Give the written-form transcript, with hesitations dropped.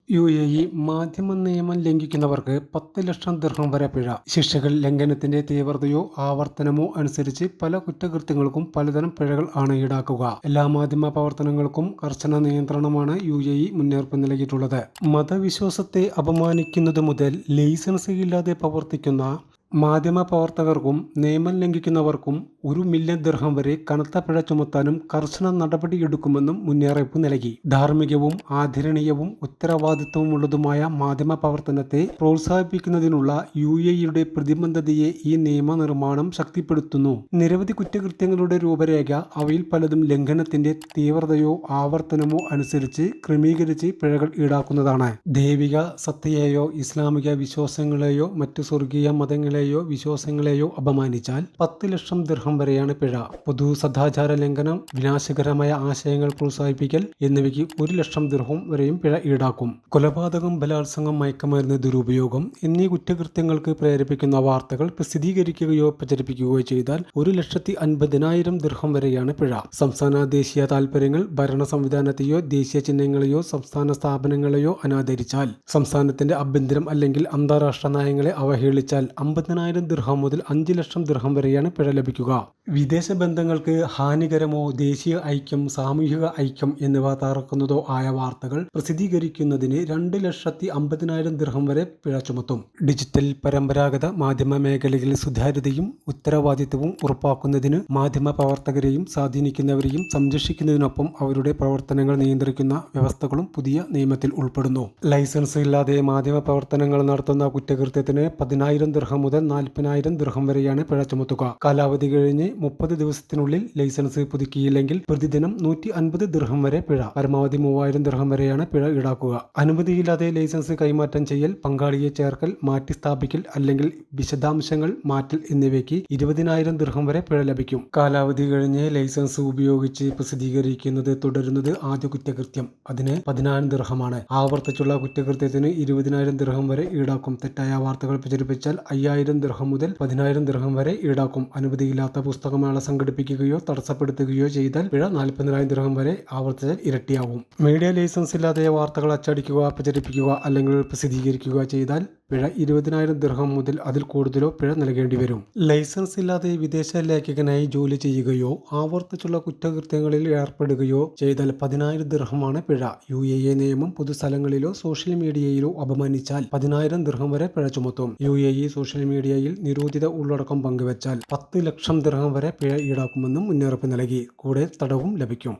UAE മാധ്യമ നിയമം ലംഘിക്കുന്നവർക്ക് 10 ലക്ഷം ദിർഹം വരെ പിഴ. ശിക്ഷകൾ ലംഘനത്തിന്റെ തീവ്രതയോ ആവർത്തനമോ അനുസരിച്ച് പല കുറ്റകൃത്യങ്ങൾക്കും പലതരം പിഴകൾ ആണ് ഈടാക്കുക. എല്ലാ മാധ്യമ പ്രവർത്തനങ്ങൾക്കും കർശന നിയന്ത്രണമാണ് UAE മുന്നറിയിപ്പ് നൽകിയിട്ടുള്ളത്. മതവിശ്വാസത്തെ അപമാനിക്കുന്നത് മുതൽ ലൈസൻസ് ഇല്ലാതെ പ്രവർത്തിക്കുന്ന മാധ്യമപ്രവർത്തകർക്കും നിയമം ലംഘിക്കുന്നവർക്കും 1 മില്യൺ ദിർഹം വരെ കനത്ത പിഴ ചുമത്താനും കർശന നടപടിയെടുക്കുമെന്നും മുന്നറിയിപ്പ് നൽകി. ധാർമ്മികവും ആദരണീയവും ഉത്തരവാദിത്വമുള്ളതുമായ മാധ്യമപ്രവർത്തനത്തെ പ്രോത്സാഹിപ്പിക്കുന്നതിനുള്ള UAEയുടെ പ്രതിബദ്ധതയെ ഈ നിയമനിർമ്മാണം ശക്തിപ്പെടുത്തുന്നു. നിരവധി കുറ്റകൃത്യങ്ങളുടെ രൂപരേഖ, അവയിൽ പലതും ലംഘനത്തിന്റെ തീവ്രതയോ ആവർത്തനമോ അനുസരിച്ച് ക്രമീകരിച്ച് പിഴകൾ ഈടാക്കുന്നതാണ്. ദൈവിക സത്തയെയോ ഇസ്ലാമിക വിശ്വാസങ്ങളെയോ മറ്റു സ്വർഗീയ മതങ്ങളെയോ വിശ്വാസങ്ങളെയോ അപമാനിച്ചാൽ 10 ലക്ഷം ദിർഹം വരെയാണ് പിഴ. പൊതു സദാചാര ലംഘനം, വിനാശകരമായ ആശയങ്ങൾ പ്രോത്സാഹിപ്പിക്കൽ എന്നിവയ്ക്ക് 1 ലക്ഷം ദിർഹം വരെയും പിഴ ഈടാക്കും. കൊലപാതകം, ബലാത്സംഗം, മയക്കുമരുന്ന് ദുരുപയോഗം എന്നീ കുറ്റകൃത്യങ്ങൾക്ക് പ്രേരിപ്പിക്കുന്ന വാർത്തകൾ പ്രസിദ്ധീകരിക്കുകയോ പ്രചരിപ്പിക്കുകയോ ചെയ്താൽ 1,50,000 ദിർഹം വരെയാണ് പിഴ. സംസ്ഥാന ദേശീയ താൽപര്യങ്ങൾ, ഭരണ സംവിധാനത്തെയോ ദേശീയ ചിഹ്നങ്ങളെയോ സംസ്ഥാന സ്ഥാപനങ്ങളെയോ അനാദരിച്ചാൽ, സംസ്ഥാനത്തിന്റെ ആഭ്യന്തരം അല്ലെങ്കിൽ അന്താരാഷ്ട്ര നയങ്ങളെ അവഹേളിച്ചാൽ 50,000 ദിർഹം മുതൽ 5 ലക്ഷം ദിർഹം വരെയാണ് പിഴ ലഭിക്കുക. വിദേശ ബന്ധങ്ങൾക്ക് ഹാനികരമോ ദേശീയ ഐക്യം, സാമൂഹിക ഐക്യം എന്നിവ തകർക്കുന്നതോ ആയ വാർത്തകൾ പ്രസിദ്ധീകരിക്കുന്നതിന് 2,50,000 ദിർഹം വരെ പിഴ ചുമത്തും. ഡിജിറ്റൽ പരമ്പരാഗത മാധ്യമ മേഖലയിൽ സുതാര്യതയും ഉത്തരവാദിത്തവും ഉറപ്പാക്കുന്നതിന് മാധ്യമ പ്രവർത്തകരെയും സ്വാധീനിക്കുന്നവരെയും സംരക്ഷിക്കുന്നതിനൊപ്പം അവരുടെ പ്രവർത്തനങ്ങൾ നിയന്ത്രിക്കുന്ന വ്യവസ്ഥകളും പുതിയ നിയമത്തിൽ ഉൾപ്പെടുന്നു. ലൈസൻസ് ഇല്ലാതെ മാധ്യമ പ്രവർത്തനങ്ങൾ നടത്തുന്ന കുറ്റകൃത്യത്തിന് 10,000 ദിർഹം മുതൽ 40,000 ദിർഹം വരെയാണ് പിഴ ചുമത്തുക. കാലാവധി കഴിഞ്ഞ് 30 ദിവസത്തിനുള്ളിൽ ലൈസൻസ് പുതുക്കിയില്ലെങ്കിൽ പ്രതിദിനം 150 ദിർഹം വരെ പിഴ. പരമാവധി 3,000 ദിർഹം വരെയാണ് പിഴ ഈടാക്കുക. അനുമതിയില്ലാതെ ലൈസൻസ് കൈമാറ്റം ചെയ്യൽ, പങ്കാളിയെ ചേർക്കൽ, മാറ്റി സ്ഥാപിക്കൽ അല്ലെങ്കിൽ വിശദാംശങ്ങൾ മാറ്റൽ എന്നിവയ്ക്ക് 20,000 ദിർഹം വരെ പിഴ ലഭിക്കും. കാലാവധി കഴിഞ്ഞ് ലൈസൻസ് ഉപയോഗിച്ച് പ്രസിദ്ധീകരിക്കുന്നത് തുടരുന്നത് ആദ്യ കുറ്റകൃത്യം. അതിന് 10,000 ദിർഹമാണ്. ആവർത്തിച്ചുള്ള കുറ്റകൃത്യത്തിന് 20,000 ദിർഹം വരെ ഈടാക്കും. തെറ്റായ വാർത്തകൾ പ്രചരിപ്പിച്ചാൽ 5,000 ദിർഹം മുതൽ 10,000 ദിർഹം വരെ ഈടാക്കും. അനുമതിയില്ലാത്ത പുസ്തകമേള സംഘടിപ്പിക്കുകയോ തടസ്സപ്പെടുത്തുകയോ ചെയ്താൽ പിഴ 40,000 ദിർഹം വരെ ആവർത്തിച്ചാൽ ഇരട്ടിയാവും. മീഡിയ ലൈസൻസ് ഇല്ലാതെ വാർത്തകൾ അച്ചടിക്കുക, പ്രചരിപ്പിക്കുക അല്ലെങ്കിൽ പ്രസിദ്ധീകരിക്കുക ചെയ്താൽ പിഴ 20,000 ദിർഹം മുതൽ അതിൽ കൂടുതലോ പിഴ നൽകേണ്ടി വരും. ലൈസൻസ് ഇല്ലാതെ വിദേശ ലേഖകനായി ജോലി ചെയ്യുകയോ ആവർത്തിച്ചുള്ള കുറ്റകൃത്യങ്ങളിൽ ഏർപ്പെടുകയോ ചെയ്താൽ 10,000 ദിർഹമാണ് പിഴ. UAE നിയമം പൊതുസ്ഥലങ്ങളിലോ സോഷ്യൽ മീഡിയയിലോ അപമാനിച്ചാൽ 10,000 ദിർഹം വരെ പിഴ ചുമത്തും. UAE സോഷ്യൽ മീഡിയയിൽ നിരോധിത ഉള്ളടക്കം പങ്കുവച്ചാൽ 10 ലക്ഷം ദിർഹം വരെ പിഴ ഈടാക്കുമെന്നും മുന്നറിയിപ്പ് നൽകി. കൂടെ തടവും ലഭിക്കും.